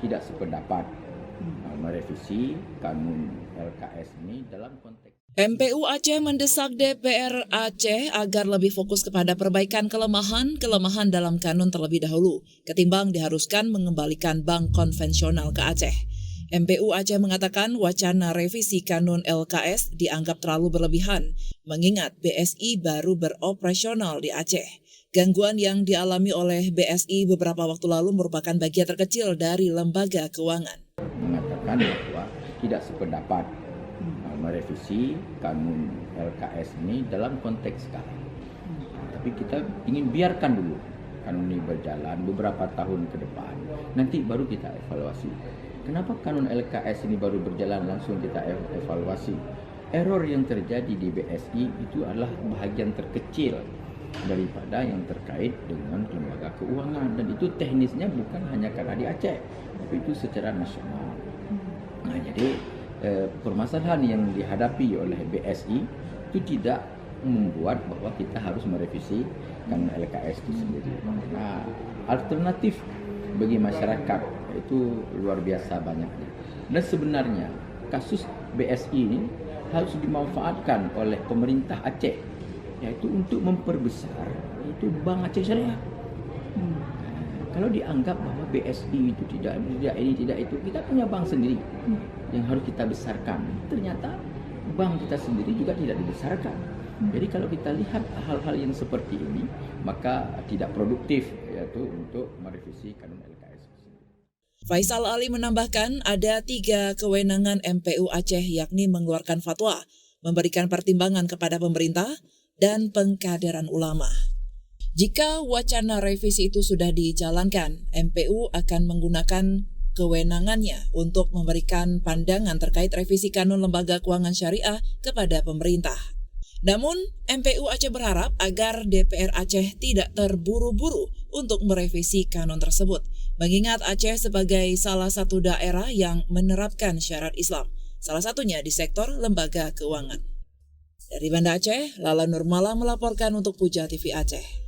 tidak sependapat merevisi kanun LKS ini dalam konteks MPU Aceh mendesak DPR Aceh agar lebih fokus kepada perbaikan kelemahan dalam kanun terlebih dahulu, ketimbang diharuskan mengembalikan bank konvensional ke Aceh. MPU Aceh mengatakan wacana revisi kanun LKS dianggap terlalu berlebihan, mengingat BSI baru beroperasional di Aceh. Gangguan yang dialami oleh BSI beberapa waktu lalu merupakan bagian terkecil dari lembaga keuangan. Mengatakan bahwa tidak sependapat merevisi kanun LKS ini dalam konteks sekarang. Tapi kita ingin biarkan dulu kanun ini berjalan beberapa tahun ke depan. Nanti baru kita evaluasi. Kenapa kanun LKS ini baru berjalan langsung kita evaluasi? Error yang terjadi di BSI itu adalah bahagian terkecil daripada yang terkait dengan lembaga keuangan, dan itu teknisnya bukan hanya karena di Aceh, tapi itu secara nasional. Nah, jadi permasalahan yang dihadapi oleh BSI itu tidak membuat bahwa kita harus merevisi kanun LKS itu sendiri. Nah, alternatif bagi masyarakat itu luar biasa banyaknya. Dan sebenarnya kasus BSI ini harus dimanfaatkan oleh pemerintah Aceh, yaitu untuk memperbesar itu Bank Aceh Syariah. Kalau dianggap bahwa BSI itu tidak ini tidak itu, kita punya bank sendiri yang harus kita besarkan. Ternyata bank kita sendiri juga tidak dibesarkan. Jadi kalau kita lihat hal-hal yang seperti ini, maka tidak produktif yaitu untuk merevisi kanun LKS. Faisal Ali menambahkan ada 3 kewenangan MPU Aceh, yakni mengeluarkan fatwa, memberikan pertimbangan kepada pemerintah, dan pengkaderan ulama. Jika wacana revisi itu sudah dijalankan, MPU akan menggunakan kewenangannya untuk memberikan pandangan terkait revisi kanun lembaga keuangan syariah kepada pemerintah. Namun, MPU Aceh berharap agar DPR Aceh tidak terburu-buru untuk merevisi kanun tersebut, mengingat Aceh sebagai salah satu daerah yang menerapkan syariat Islam, salah satunya di sektor lembaga keuangan. Dari Banda Aceh, Lala Nurmala melaporkan untuk Puja TV Aceh.